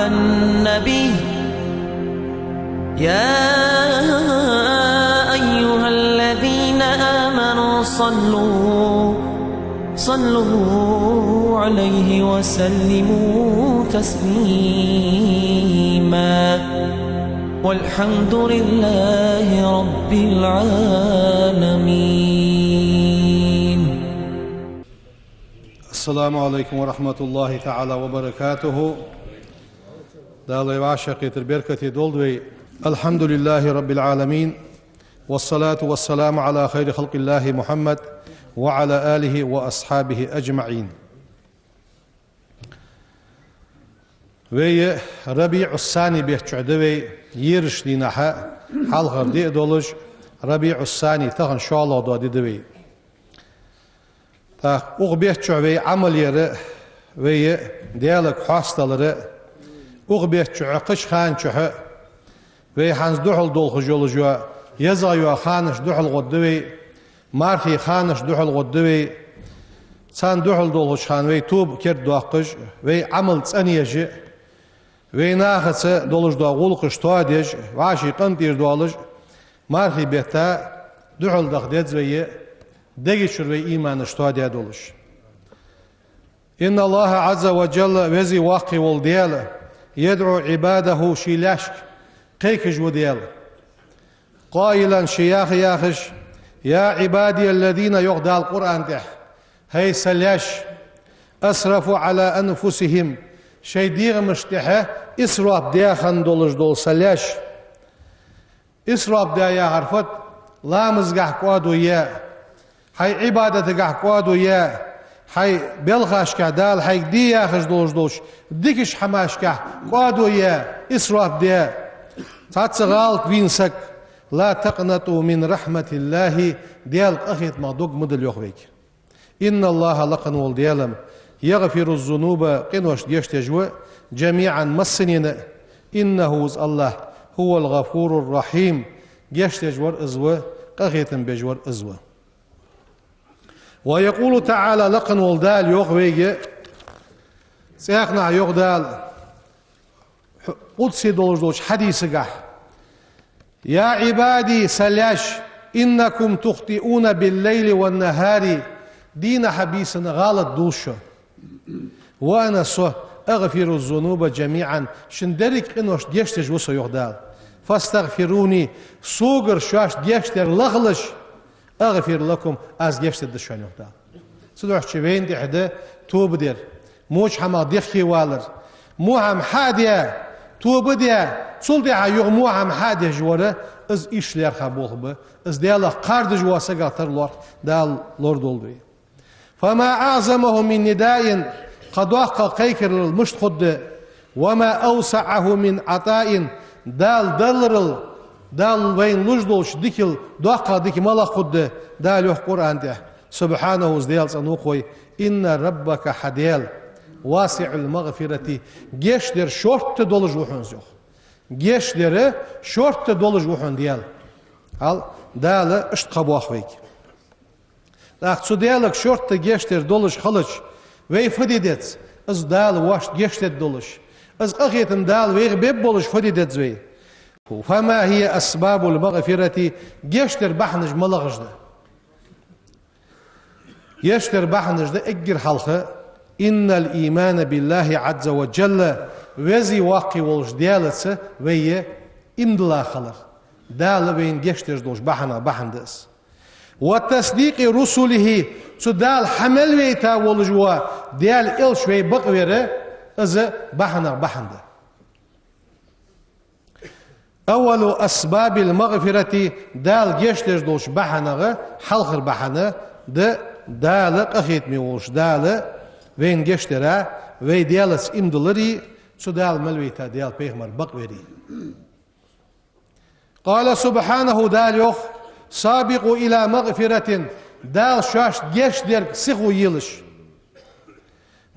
على النبي يا أيها الذين آمنوا صلوا عليه وسلموا تسليما والحمد لله رب العالمين. السلام عليكم ورحمة الله تعالى وبركاته. دالي وعشقي تربيركتي دولدوي. الحمد لله رب العالمين والصلاة والسلام على خير خلق الله محمد وعلى آله وأصحابه أجمعين. وي ربيع الثاني بيحجدوي يرش دينها حلقر دي دولج ربيع الثاني تغن شاء دو ديدوي تا بيحجوي عمل يري وي ديالك حاستلري بيحجو قش خان چوه وي حانز دوحل دول خجولجوا يزايوا خانش دوحل غدوي مارخي خانش دوحل غدوي سان دوحل دول خان وي توب كرد دوقج وي عمل تسانيجي وي ناخذ دولج دو غولقش توادج واشي قنتير دولج مارخي بيتا دوحل دخدز وي دقي شروي ايمان شتوادي دولج ان الله عز وجل وزي واقي والديال يدعو عباده شيلاشك قيكج وديال قائلا شياخ ياخش يا عبادي الذين يغدى القرآن تح هي سلاش أسرفوا على أنفسهم شي ديغ مشتحة إسراف ديا خندولج دول سلاش إسراف ديا عرفت لا مزقح قوادو يا هي عبادة قوادو يا هي بلغاش كدال هي دي ياخش دولج دولش ديكش حماش قوادو يا إسراف ديا تاتسغالك وينسك لا تقنطوا من رحمة الله ديال أخيت مغدوق مدل يخويك إن الله لقن والديالم يغفر الذنوب قنوش ديشتجوا جميعا مسنين إنه الله هو الغفور الرحيم ديشتجور إزوة أخيت بجور إزوة ويقول تعالى لقن والدال يخويك سيقنع يغدال قدسي دولج حديث يا عبادي سلاش إنكم تخطئون بالليل والنهار دين حبيسنا غلط دوشة وأنا أغفر الذنوب جميعا شندرك إنوش ديشتج وصو يغدال فاستغفروني سوغر شاش ديشتر لغلش أغفر لكم أز ديشتر دشان يغدال سلوح شوين دي حدا توب دير موش حما ديخي والر مو هم حادية توب ديا صل ديا يغمو هم حادية جوارة از إشلير خبوخ به از ديالا قارد جواسة قاتر لور دال لور دولدوي فما أعظمه من نداء قد وقع قيكر المشت خد وما أوسعه من عطاء دال دلرل دال وين لجدولش ديكل دوقع ديك ملا خد دال يح قرآن ده سبحانه از ديال سنوخوي إن ربك حديل واسع المغفرة جيشدر شورت دولج وحن زوخ جيشدر شورت دولج وحن ديال هل دال اشتقبوا أخويك لأخذ ديالك شورت جيشدر دولج خلج وي فديدت از دال واش جيشدر دولج از أخيتم دال ويغ بيب بولج فديدت زوي فما هي أسباب المغفرة جيشدر بحنج ملغج ده جيشدر بحنج ده اجر حلقه إن الإيمان بالله عز وجل وزي واقي والش ديالتس ويه إمدلا خلر دال وين جشتر دوش بحن دس وتصديق رسله دال حمل ويتا والجوا ديال إلش وي بقويره از بحن ده أول أسباب المغفرة دال جشتر دوش بحنه حلخر بحنه ده دال أخيت ميوش دال وين جشترا وي ديالس امدلري سدال ملويتا ديال بيغمر بقوري قال سبحانه دال يوخ سابقوا إلى مغفرة دال شاش جشتر سيخو يلش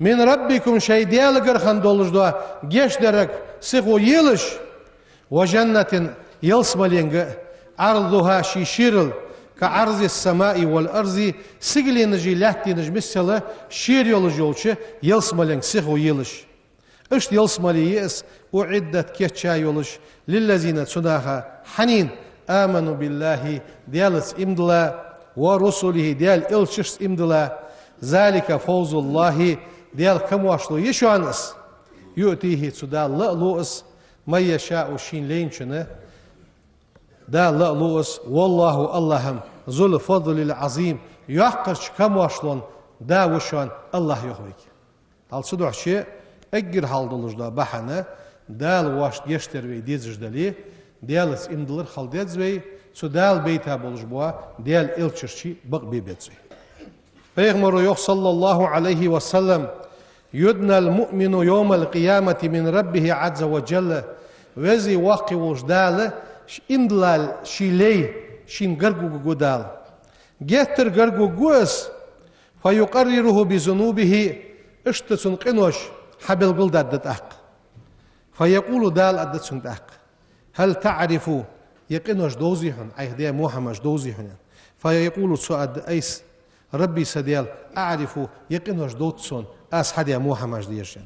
من ربكم شي ديال قرخن دولش دوا جشترك سيخو يلش وجنة يلسملينغ عرضها شيشيرل كعرض السماء والأرض سيغلي نجي لحتي نجمسلا شير يولج يلسملين سيخو يلش اشت يلس مليئس أعدت كيتشا يولش للذين تناها حنين آمنوا بالله ديالس إمدلا ورسله ديال إلشش إمدلا ذلك فوز الله ديال كم واشلو يشوانس يؤتيه تدال لألوس ما يشاء شين لينشنه دال لألوس والله اللهم ذو الفضل العظيم يحقش كم واشلون دا وشان الله يخويك هل صدوح شيء أجر حال دا بحنا دال واش يشتر وي ديزج دالي ديالس إمدلر خالديت زوي سو دال بيتها بولج بوا ديال إلشرشي بق بيبت زوي پیغمبر يوح صلى الله عليه وسلم يدنى المؤمن يوم القيامة من ربه عز وجل وزي واقع وجدال إمدلال شيلي شين غرغو غدال جتر غرغو غوس فيقرره بذنوبه اشتسن قنوش حبل قلدت أق فيقول دال أدتسن أق هل تعرف يقنوش دوزيحن أي دي محمد دوزيحن فيقول سؤال أيس ربي سديال أعرف يقنوش دوتسن أس حدي محمد ديشن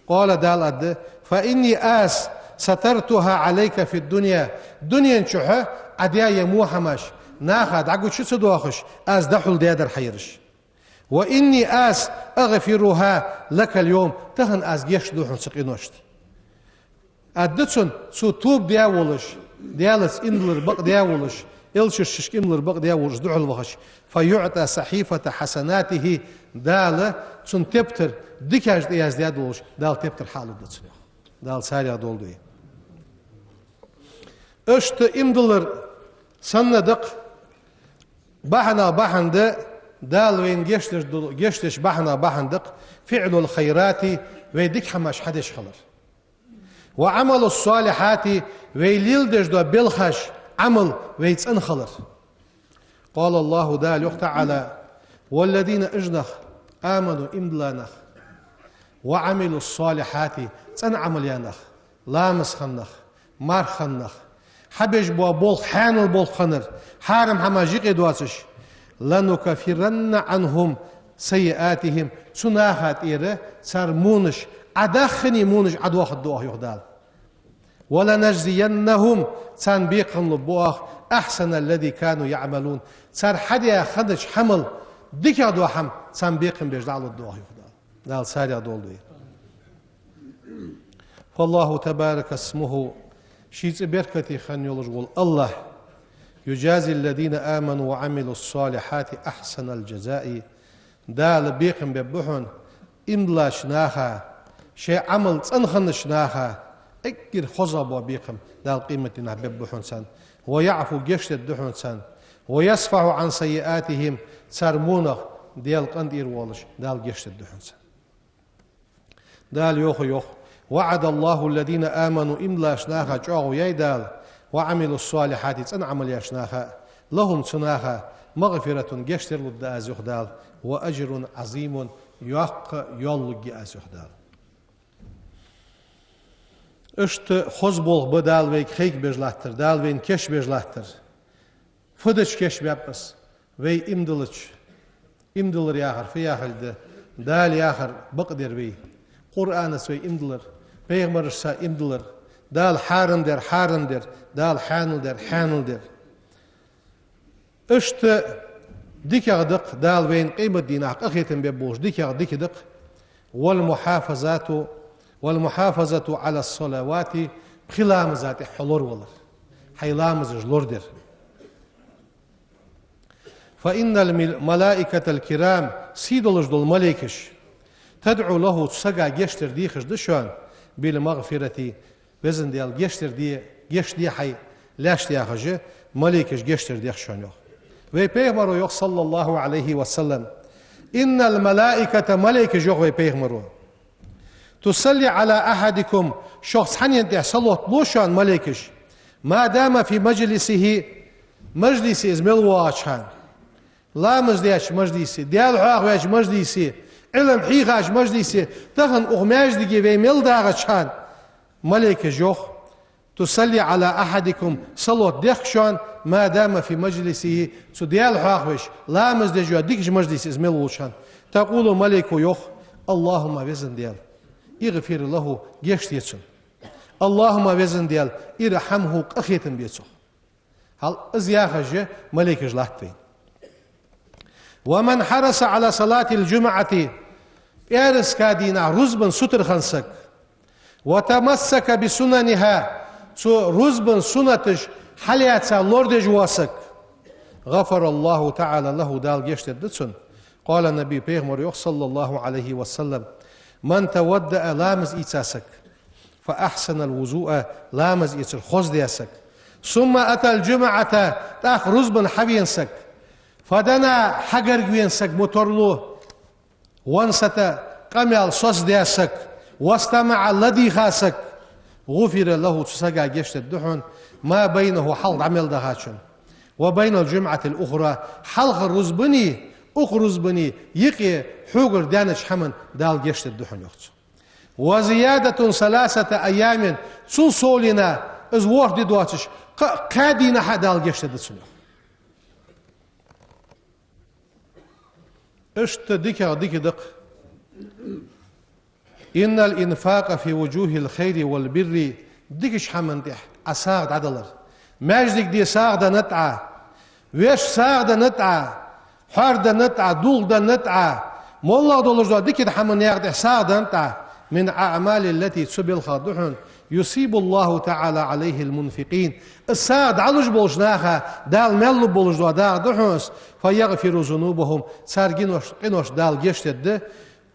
قال دال أد فإني أس سترتها عليك في الدنيا دنيا شحة أديا يا محمد ناخد عقود شو تدوخش أس دحول ديادر حيرش وإني أس أغفرها لك اليوم تهن أس جيش دوحن سقينوشت أدتسن سو توب دياولش ديالس إندلر بق دياولش إلشش إندلر بق دياولش دعو الوخش فيعطى صحيفة حسناته دال سن تبتر ديكاج دياز ديادولش دال تبتر حاله دتسن دال ساريا دولدي اشت إندلر سندق بحنا بحند دال وين جشتش بحنا بحندق فعل الخيرات ويدك حماش حدش خلر وعمل الصالحات ويليلدش دو بالخش عمل ويتسن خلر قال الله دال تعالى والذين اجنخ آمنوا إمدلانخ وعملوا الصالحات تسن عمل يانخ لامس خنخ مار خنخ حبش بو بول حانل بول خنر حارم حماجيق ادواتش لنكفرن عنهم سيئاتهم سناخات إيره صار مونش أدخني مونش عدوخ الدوخ يخدال ولنجزينهم صار بيقن لبوخ أحسن الذي كانوا يعملون صار حديا خدش حمل ديك عدوحم صار بيقن بيجدال الدوخ يخدال دال ساريا دولدي فالله تبارك اسمه شيء بركتي خان يلجول الله يجازي الذين آمنوا وعملوا الصالحات أحسن الجزاء دال بيقن ببحن إملا شناها شيء عمل تنخن شناها اكر خزب وبيقن دال قيمة ببحن سن ويعفو جشت الدحن سن ويصفح عن سيئاتهم سرمونه ديال قندير والش دال جشت الدحن سن دال يوخ وعد الله الذين آمنوا إملا شناها جاغو يدال وعملوا الصالحات تن عمل يشناها لهم تناها مغفرة جشتر للداز يخدال وأجر عظيم يحق يلق أز يخدال اشت خزبول بدال ويك خيك بجلاتر دال وين كش بجلاتر فدش كش بيبس وي امدلر ياخر في ياخر دال ياخر بقدر وي قرآن سوي امدلر پیغمبر سا امدلر دال حارن در دال حانل در اشت ديك دق دال وين قيمة دينا أخيتم ببوش ديك دق والمحافظة على الصلوات بخلام ذات حلور ولر حيلام جلور در فإن الملائكة الكرام سيدولش دول ملائكش تدعو له تسقى جشتر ديخش دشوان بالمغفرة بزن ديال جشتر دي جش دي حي لاش دي خجه ملائكش جشتر دي خشانو وي پیغمبر يوخ صلى الله عليه وسلم إن الملائكة ملائكة جوخ وي پیغمبر تصلي على أحدكم شخص حنين دي صلوت لوشان ملائكش ما دام في مجلس إزميل واشان لا مجلس مجلسي ديال حاغ مجلسي علم حيغاش مجلسي تخن أغماج دي ويميل داغشان ملائكة جوخ تصلي على أحدكم صلوت ديخشان ما دام في مجلسه سديال حاغوش لا مزدجوا ديكش مجلس إزميل وشان تقول ملائكة يوخ اللهم وزن ديال اغفر له جشت يتسن اللهم وزن ديال ارحمه قخيتن بيتسو هل ازياخج ملك جلاتين ومن حرص على صلاة الجمعة ارس كادينا رزبن ستر خنسك وتمسك بسننها رزبن سنتش حلياتها لوردج واسك غفر الله تعالى له دال جشت دتسن قال النبي بيغمر صلى الله عليه وسلم من تودأ لامز إيتاسك فأحسن الوضوء لامز إيتر خوز دياسك ثم أتى الجمعة تاخ رزبن حبينسك فدنا حجر جوينسك مترلو وانستا قميال صوص دياسك واستمع الذي خاسك غفر له تسقى جشت الدحن ما بينه حلق عمل دهاتشن وبين الجمعة الأخرى حلق الرزبني أخرزبني يقي حجر دانش حمن دال جشت الدحن يخت وزيادة 3 أيام سولنا از وحد دواتش قادينا حدال جشت الدحن اشت ديك دق إن الإنفاق في وجوه الخير والبر ديكش حمن ديح أساغد عدلر ماجدك دي ساغد نتعى ويش ساغد نتعى حارد نتعى دولد نتعى مولا دولج ديك حمن ياغد ساغد نتعى من أعمال التي تسبل خاضحون يصيب الله تعالى عليه المنفقين الساغد علج بولجناها دال ملو بولج دال دحوس فيغفر ذنوبهم سار قنوش دال جشتد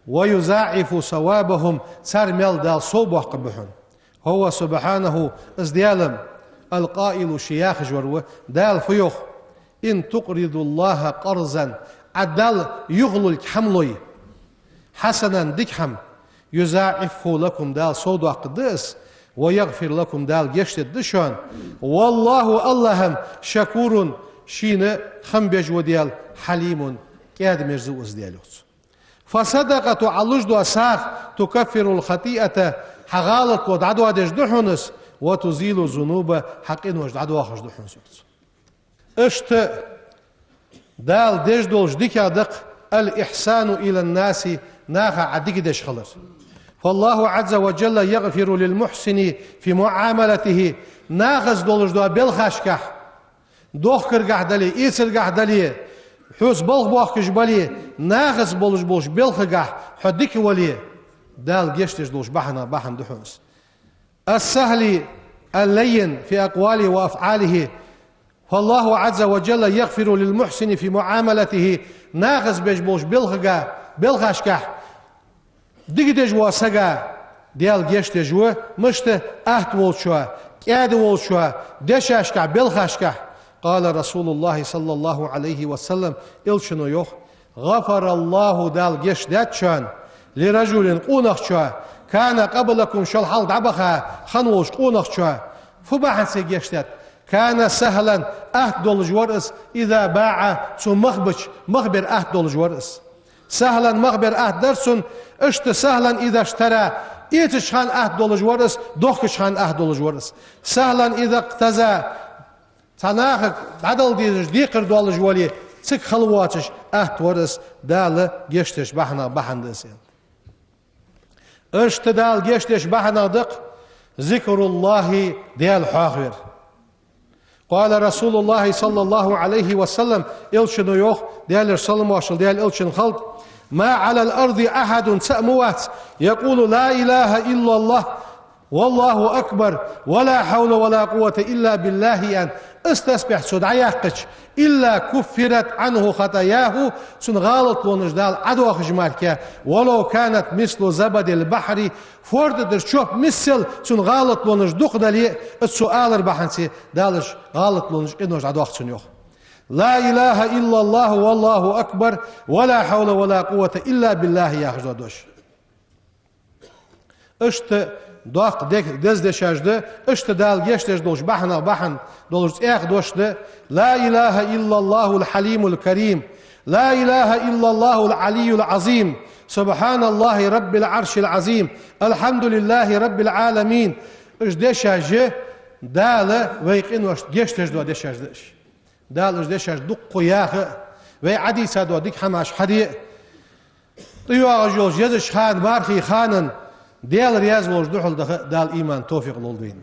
ويزاعف ثوابهم سار مل دال صوبه قبحون هو سبحانه ازديالم القائل شياخ جوروه دال فيوخ إن تقرضوا الله قرضا عدال يغلل حملوي حسنا دكحم يزاعفه لكم دال صوبه قدس ويغفر لكم دال جشتد دشون والله اللهم شكور شين خمبج وديال حليم كاد مرزو ازديالوت فصدقة علوج دو أساخ تكفر الخطيئة حغالت ودعدو ديش دحونس وتزيل الذنوب حقين وجدعدو أخش دحونس اشت دال ديش دولج ديكا دق الإحسان إلى الناس ناخا عديك ديش خلص فالله عز وجل يغفر للمحسن في معاملته ناغز دولج دو بالخاشكح دوخ كرقح دلي إيسرقح دلي حوس بلغ بوخ كجبالي ناغز بولج بالخقح حديك ولي دال جيشتش دولج بحن دحوس السهل اللين في أقواله وأفعاله فالله عز وجل يغفر للمحسن في معاملته ناغز بولج بالخاشكح ديك دجوا سقا ديال جيشتش مشت أهت ولشوا كاد ولشوا دشاشكح بالخاشكح قال رسول الله صلى الله عليه وسلم إلشنو يوخ غفر الله دال جيش داتشان لرجل قونخشوا كان قبلكم شلحال دعبخا خنوش قونخشوا فباحن سي جيش دات كان سهلا أهد دولج ورس إذا باع ثم مخبر أهد دولج ورس سهلا مخبر أهد درسون اشت سهلا إذا اشترى إيتشخان أهد دولج ورس دوخشخان أهد دولج ورس سهلا إذا اقتزى تناخك عدل ديش ديقر دولج ولي تك خلواتش أهد ورس دال جيشتش بحن دسين اشت دال جيشتش بحن دق ذكر الله ديال حاخر قال رسول الله صلى الله عليه وسلم إلشن يوخ ديال السلام واشل ديال إلشن خلق ما على الأرض أحد سأموات يقول لا إله إلا الله والله أكبر ولا حول ولا قوة إلا بالله أن استسبح سدعياقش إلا كفرت عنه خطاياه سن غالط ونجدال عدو خجمالك ولو كانت مثل زبد البحر فورد در شوف مثل سن غالط ونجدوق دالي السؤال البحنسي دالش غالط ونجدوق عدو خجمالك لا إله إلا الله والله أكبر ولا حول ولا قوة إلا بالله يا خجدوش اشت دوق دز دشاجده اشت دال جشتش دوش بحن دوش اخ دوشده لا إله إلا الله الحليم الكريم لا إله إلا الله العلي العظيم سبحان الله رب العرش العظيم الحمد لله رب العالمين اش دشاجه دال ويقين وش جشتش دو دشاجدش دال اش دشاج دق ياخ وي عدي سادو ديك حماش حدي طيوا جوج يزش خان بارخي خانن ديال رياض وجدوح دال إيمان توفيق لولدين.